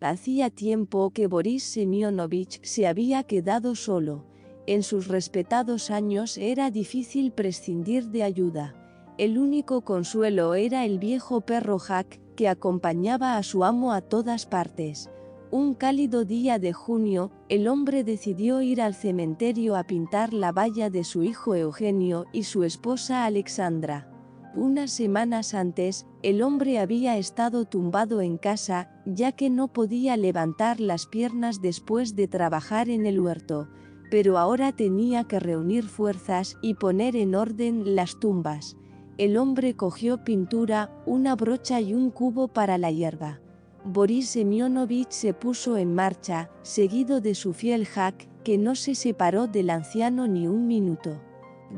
Hacía tiempo que Boris Semyonovich se había quedado solo. En sus respetados años era difícil prescindir de ayuda. El único consuelo era el viejo perro Jack, que acompañaba a su amo a todas partes. Un cálido día de junio, el hombre decidió ir al cementerio a pintar la valla de su hijo Eugenio y su esposa Alexandra. Unas semanas antes, el hombre había estado tumbado en casa, ya que no podía levantar las piernas después de trabajar en el huerto, pero ahora tenía que reunir fuerzas y poner en orden las tumbas. El hombre cogió pintura, una brocha y un cubo para la hierba. Boris Semyonovich se puso en marcha, seguido de su fiel Jack, que no se separó del anciano ni un minuto.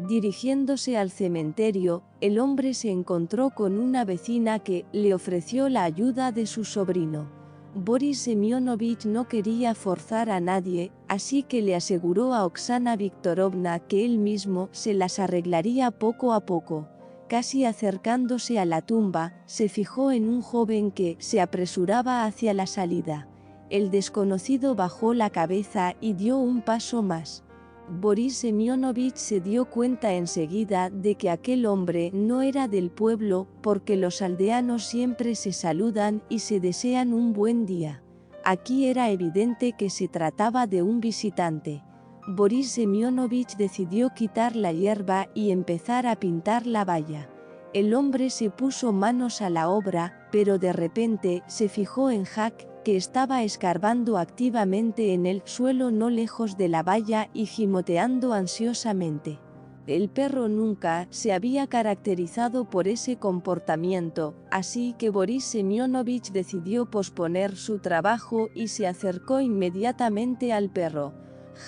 Dirigiéndose al cementerio, el hombre se encontró con una vecina que le ofreció la ayuda de su sobrino. Boris Semyonovich no quería forzar a nadie, así que le aseguró a Oksana Viktorovna que él mismo se las arreglaría poco a poco. Casi acercándose a la tumba, se fijó en un joven que se apresuraba hacia la salida. El desconocido bajó la cabeza y dio un paso más. Boris Semyonovich se dio cuenta enseguida de que aquel hombre no era del pueblo, porque los aldeanos siempre se saludan y se desean un buen día. Aquí era evidente que se trataba de un visitante. Boris Semyonovich decidió quitar la hierba y empezar a pintar la valla. El hombre se puso manos a la obra, pero de repente se fijó en Jack, que estaba escarbando activamente en el suelo no lejos de la valla y gimoteando ansiosamente. El perro nunca se había caracterizado por ese comportamiento, así que Boris Semyonovich decidió posponer su trabajo y se acercó inmediatamente al perro.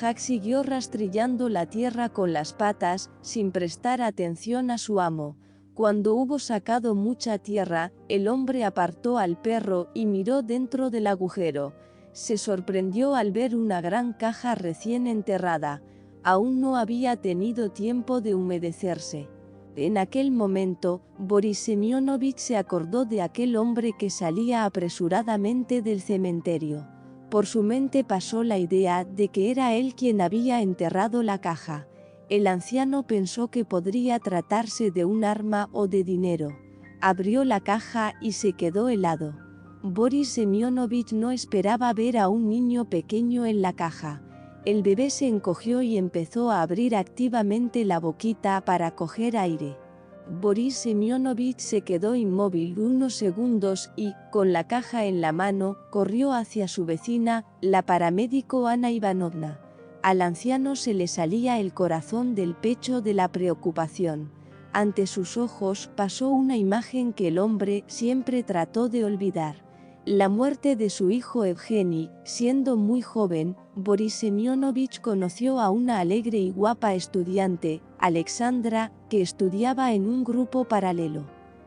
Jack siguió rastrillando la tierra con las patas, sin prestar atención a su amo. Cuando hubo sacado mucha tierra, el hombre apartó al perro y miró dentro del agujero. Se sorprendió al ver una gran caja recién enterrada. Aún no había tenido tiempo de humedecerse. En aquel momento, Boris Semyonovich se acordó de aquel hombre que salía apresuradamente del cementerio. Por su mente pasó la idea de que era él quien había enterrado la caja. El anciano pensó que podría tratarse de un arma o de dinero. Abrió la caja y se quedó helado. Boris Semyonovich no esperaba ver a un niño pequeño en la caja. El bebé se encogió y empezó a abrir activamente la boquita para coger aire. Boris Semyonovich se quedó inmóvil unos segundos y, con la caja en la mano, corrió hacia su vecina, la paramédico Ana Ivanovna. Al anciano se le salía el corazón del pecho de la preocupación. Ante sus ojos pasó una imagen que el hombre siempre trató de olvidar. La muerte de su hijo Evgeny. Siendo muy joven, Boris Semyonovich conoció a una alegre y guapa estudiante, Alexandra, que estudiaba en un grupo paralelo.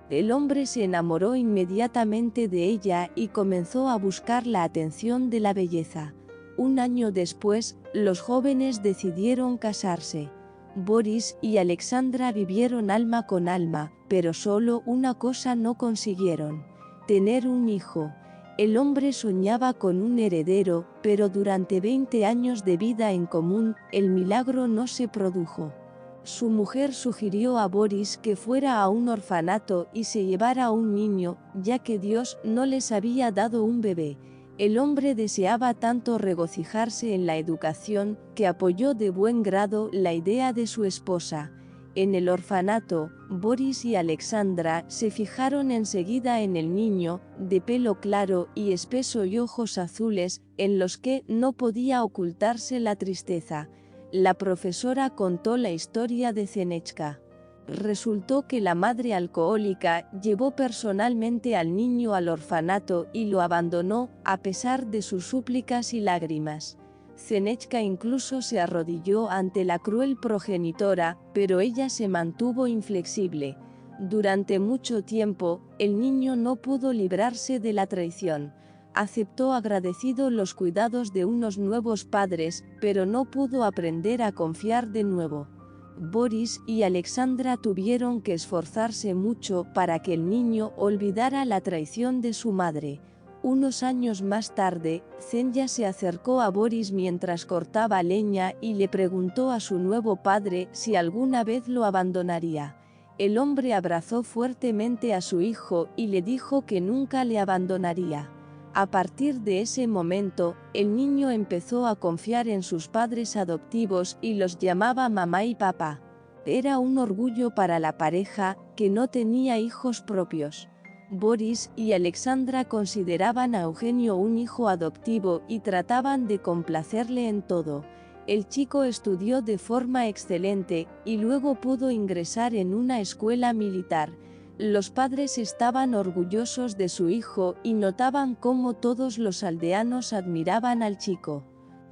El hombre se enamoró inmediatamente de ella y comenzó a buscar la atención de la belleza. Un año después, los jóvenes decidieron casarse. Boris y Alexandra vivieron alma con alma, pero solo una cosa no consiguieron: tener un hijo. El hombre soñaba con un heredero, pero durante 20 años de vida en común, el milagro no se produjo. Su mujer sugirió a Boris que fuera a un orfanato y se llevara a un niño, ya que Dios no les había dado un bebé. El hombre deseaba tanto regocijarse en la educación, que apoyó de buen grado la idea de su esposa. En el orfanato, Boris y Alexandra se fijaron enseguida en el niño, de pelo claro y espeso y ojos azules, en los que no podía ocultarse la tristeza. La profesora contó la historia de Zenechka. Resultó que la madre alcohólica llevó personalmente al niño al orfanato y lo abandonó, a pesar de sus súplicas y lágrimas. Zenechka incluso se arrodilló ante la cruel progenitora, pero ella se mantuvo inflexible. Durante mucho tiempo, el niño no pudo librarse de la traición. Aceptó agradecido los cuidados de unos nuevos padres, pero no pudo aprender a confiar de nuevo. Boris y Alexandra tuvieron que esforzarse mucho para que el niño olvidara la traición de su madre. Unos años más tarde, Zenya se acercó a Boris mientras cortaba leña y le preguntó a su nuevo padre si alguna vez lo abandonaría. El hombre abrazó fuertemente a su hijo y le dijo que nunca le abandonaría. A partir de ese momento, el niño empezó a confiar en sus padres adoptivos y los llamaba mamá y papá. Era un orgullo para la pareja, que no tenía hijos propios. Boris y Alexandra consideraban a Eugenio un hijo adoptivo y trataban de complacerle en todo. El chico estudió de forma excelente y luego pudo ingresar en una escuela militar. Los padres estaban orgullosos de su hijo y notaban cómo todos los aldeanos admiraban al chico.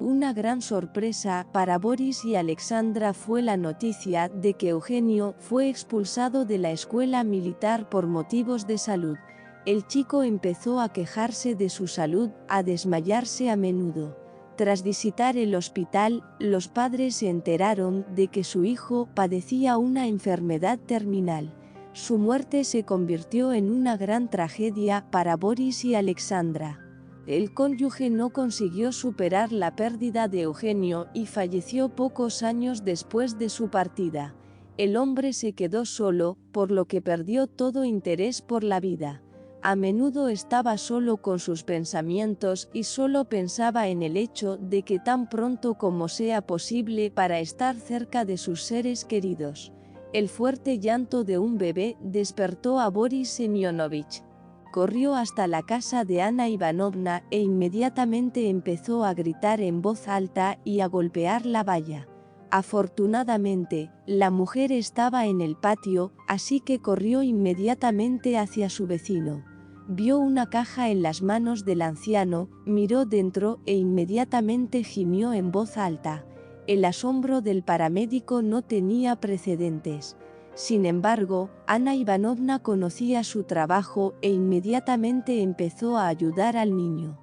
Una gran sorpresa para Boris y Alexandra fue la noticia de que Eugenio fue expulsado de la escuela militar por motivos de salud. El chico empezó a quejarse de su salud, a desmayarse a menudo. Tras visitar el hospital, los padres se enteraron de que su hijo padecía una enfermedad terminal. Su muerte se convirtió en una gran tragedia para Boris y Alexandra. El cónyuge no consiguió superar la pérdida de Eugenio y falleció pocos años después de su partida. El hombre se quedó solo, por lo que perdió todo interés por la vida. A menudo estaba solo con sus pensamientos y solo pensaba en el hecho de que tan pronto como sea posible para estar cerca de sus seres queridos. El fuerte llanto de un bebé despertó a Boris Semyonovich. Corrió hasta la casa de Ana Ivanovna e inmediatamente empezó a gritar en voz alta y a golpear la valla. Afortunadamente, la mujer estaba en el patio, así que corrió inmediatamente hacia su vecino. Vio una caja en las manos del anciano, miró dentro e inmediatamente gimió en voz alta. El asombro del paramédico no tenía precedentes. Sin embargo, Ana Ivanovna conocía su trabajo e inmediatamente empezó a ayudar al niño.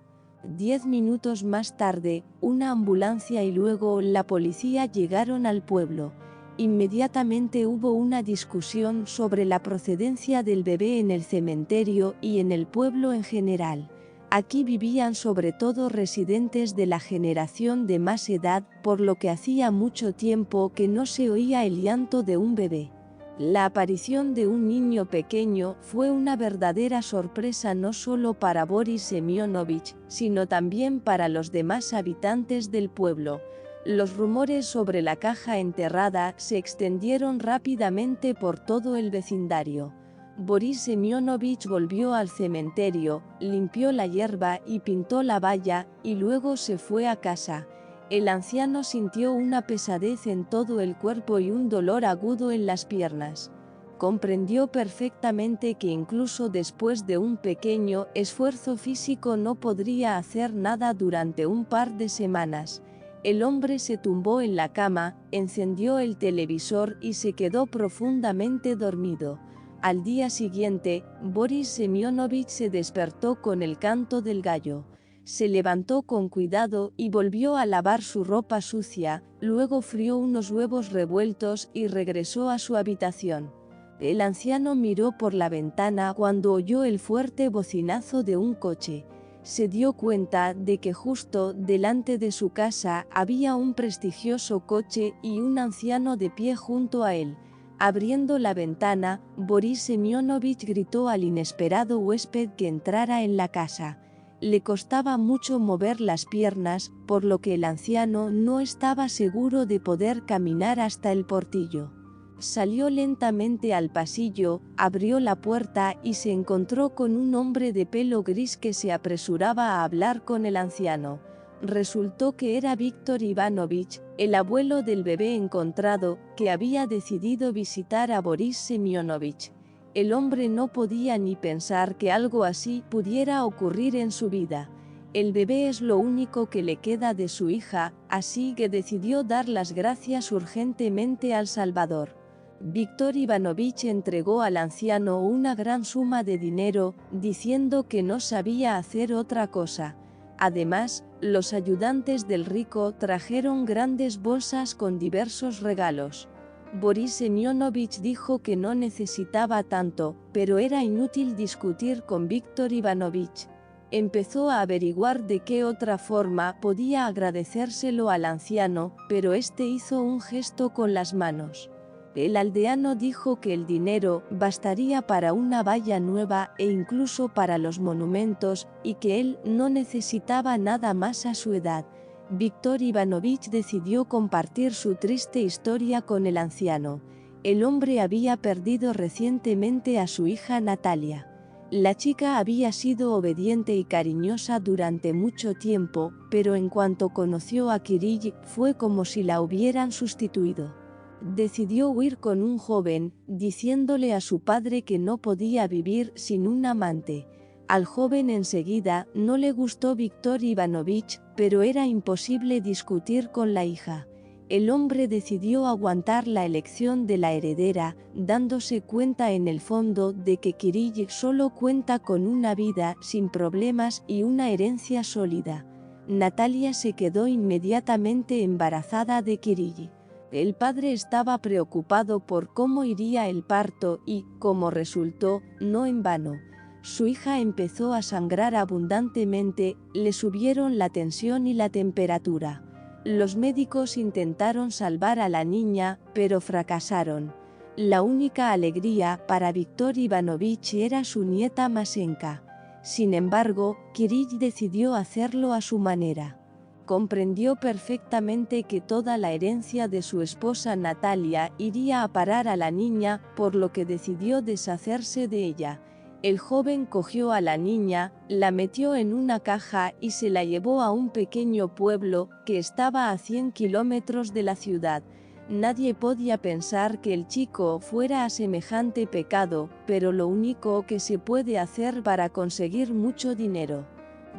10 minutos más tarde, una ambulancia y luego la policía llegaron al pueblo. Inmediatamente hubo una discusión sobre la procedencia del bebé en el cementerio y en el pueblo en general. Aquí vivían sobre todo residentes de la generación de más edad, por lo que hacía mucho tiempo que no se oía el llanto de un bebé. La aparición de un niño pequeño fue una verdadera sorpresa no solo para Boris Semyonovich, sino también para los demás habitantes del pueblo. Los rumores sobre la caja enterrada se extendieron rápidamente por todo el vecindario. Boris Semyonovich volvió al cementerio, limpió la hierba y pintó la valla, y luego se fue a casa. El anciano sintió una pesadez en todo el cuerpo y un dolor agudo en las piernas. Comprendió perfectamente que incluso después de un pequeño esfuerzo físico no podría hacer nada durante un par de semanas. El hombre se tumbó en la cama, encendió el televisor y se quedó profundamente dormido. Al día siguiente, Boris Semyonovich se despertó con el canto del gallo. Se levantó con cuidado y volvió a lavar su ropa sucia, luego frió unos huevos revueltos y regresó a su habitación. El anciano miró por la ventana cuando oyó el fuerte bocinazo de un coche. Se dio cuenta de que justo delante de su casa había un prestigioso coche y un anciano de pie junto a él. Abriendo la ventana, Boris Semyonovich gritó al inesperado huésped que entrara en la casa. Le costaba mucho mover las piernas, por lo que el anciano no estaba seguro de poder caminar hasta el portillo. Salió lentamente al pasillo, abrió la puerta y se encontró con un hombre de pelo gris que se apresuraba a hablar con el anciano. Resultó que era Víctor Ivanovich, el abuelo del bebé encontrado, que había decidido visitar a Boris Semyonovich. El hombre no podía ni pensar que algo así pudiera ocurrir en su vida. El bebé es lo único que le queda de su hija, así que decidió dar las gracias urgentemente al Salvador. Víctor Ivanovich entregó al anciano una gran suma de dinero, diciendo que no sabía hacer otra cosa. Además, los ayudantes del rico trajeron grandes bolsas con diversos regalos. Boris Semyonovich dijo que no necesitaba tanto, pero era inútil discutir con Víctor Ivanovich. Empezó a averiguar de qué otra forma podía agradecérselo al anciano, pero éste hizo un gesto con las manos. El aldeano dijo que el dinero bastaría para una valla nueva e incluso para los monumentos, y que él no necesitaba nada más a su edad. Víctor Ivanovich decidió compartir su triste historia con el anciano. El hombre había perdido recientemente a su hija Natalia. La chica había sido obediente y cariñosa durante mucho tiempo, pero en cuanto conoció a Kirill, fue como si la hubieran sustituido. Decidió huir con un joven, diciéndole a su padre que no podía vivir sin un amante. Al joven enseguida no le gustó Víctor Ivanovich, pero era imposible discutir con la hija. El hombre decidió aguantar la elección de la heredera, dándose cuenta en el fondo de que Kirill solo cuenta con una vida sin problemas y una herencia sólida. Natalia se quedó inmediatamente embarazada de Kirill. El padre estaba preocupado por cómo iría el parto y, como resultó, no en vano. Su hija empezó a sangrar abundantemente, le subieron la tensión y la temperatura. Los médicos intentaron salvar a la niña, pero fracasaron. La única alegría para Víctor Ivanovich era su nieta Masenka. Sin embargo, Kirill decidió hacerlo a su manera. Comprendió perfectamente que toda la herencia de su esposa Natalia iría a parar a la niña, por lo que decidió deshacerse de ella. El joven cogió a la niña, la metió en una caja y se la llevó a un pequeño pueblo que estaba a 100 kilómetros de la ciudad. Nadie podía pensar que el chico fuera a semejante pecado, pero lo único que se puede hacer para conseguir mucho dinero.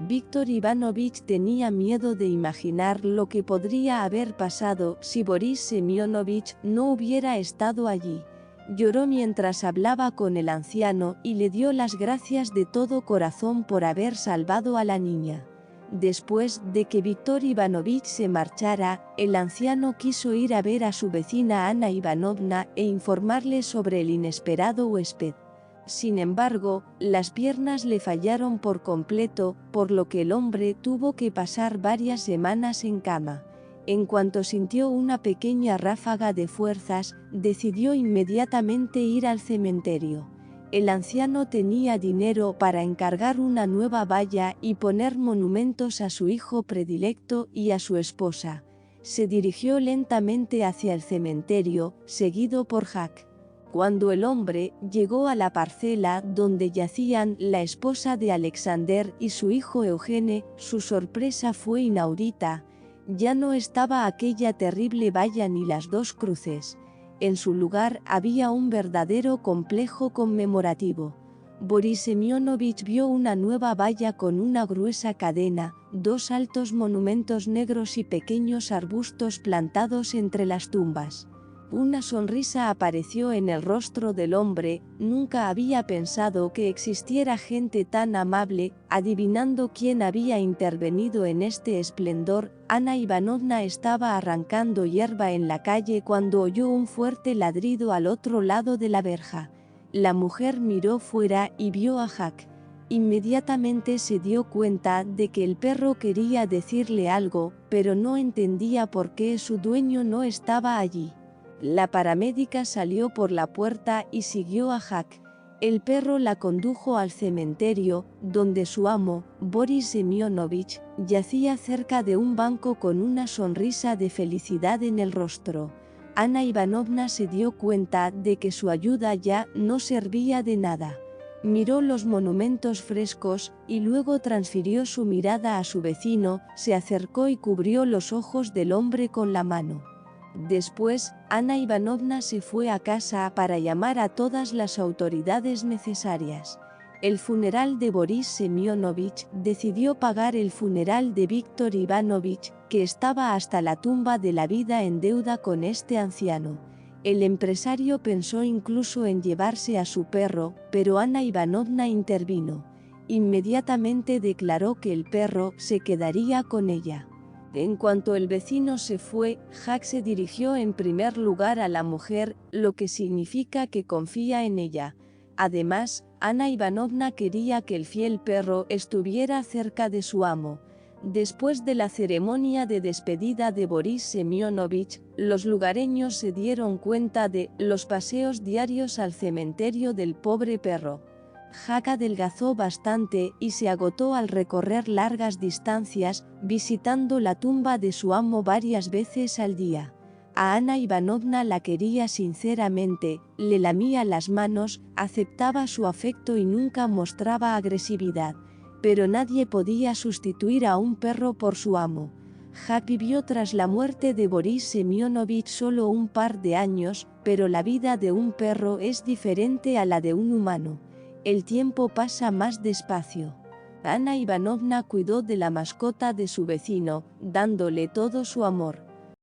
Víctor Ivanovich tenía miedo de imaginar lo que podría haber pasado si Boris Semyonovich no hubiera estado allí. Lloró mientras hablaba con el anciano y le dio las gracias de todo corazón por haber salvado a la niña. Después de que Víctor Ivanovich se marchara, el anciano quiso ir a ver a su vecina Ana Ivanovna e informarle sobre el inesperado huésped. Sin embargo, las piernas le fallaron por completo, por lo que el hombre tuvo que pasar varias semanas en cama. En cuanto sintió una pequeña ráfaga de fuerzas, decidió inmediatamente ir al cementerio. El anciano tenía dinero para encargar una nueva valla y poner monumentos a su hijo predilecto y a su esposa. Se dirigió lentamente hacia el cementerio, seguido por Jack. Cuando el hombre llegó a la parcela donde yacían la esposa de Alexander y su hijo Eugene, su sorpresa fue inaudita. Ya no estaba aquella terrible valla ni las dos cruces. En su lugar había un verdadero complejo conmemorativo. Boris Semyonovich vio una nueva valla con una gruesa cadena, dos altos monumentos negros y pequeños arbustos plantados entre las tumbas. Una sonrisa apareció en el rostro del hombre. Nunca había pensado que existiera gente tan amable. Adivinando quién había intervenido en este esplendor, Ana Ivanovna estaba arrancando hierba en la calle cuando oyó un fuerte ladrido al otro lado de la verja. La mujer miró fuera y vio a Jack. Inmediatamente se dio cuenta de que el perro quería decirle algo, pero no entendía por qué su dueño no estaba allí. La paramédica salió por la puerta y siguió a Jack. El perro la condujo al cementerio, donde su amo, Boris Semyonovich, yacía cerca de un banco con una sonrisa de felicidad en el rostro. Ana Ivanovna se dio cuenta de que su ayuda ya no servía de nada. Miró los monumentos frescos y luego transfirió su mirada a su vecino, se acercó y cubrió los ojos del hombre con la mano. Después, Ana Ivanovna se fue a casa para llamar a todas las autoridades necesarias. El funeral de Boris Semyonovich decidió pagar el funeral de Víctor Ivanovich, que estaba hasta la tumba de la vida en deuda con este anciano. El empresario pensó incluso en llevarse a su perro, pero Ana Ivanovna intervino. Inmediatamente declaró que el perro se quedaría con ella. En cuanto el vecino se fue, Jack se dirigió en primer lugar a la mujer, lo que significa que confía en ella. Además, Ana Ivanovna quería que el fiel perro estuviera cerca de su amo. Después de la ceremonia de despedida de Boris Semyonovich, los lugareños se dieron cuenta de los paseos diarios al cementerio del pobre perro. Jack adelgazó bastante y se agotó al recorrer largas distancias, visitando la tumba de su amo varias veces al día. A Ana Ivanovna la quería sinceramente, le lamía las manos, aceptaba su afecto y nunca mostraba agresividad. Pero nadie podía sustituir a un perro por su amo. Jack vivió tras la muerte de Boris Semyonovich solo un par de años, pero la vida de un perro es diferente a la de un humano. El tiempo pasa más despacio. Ana Ivanovna cuidó de la mascota de su vecino, dándole todo su amor.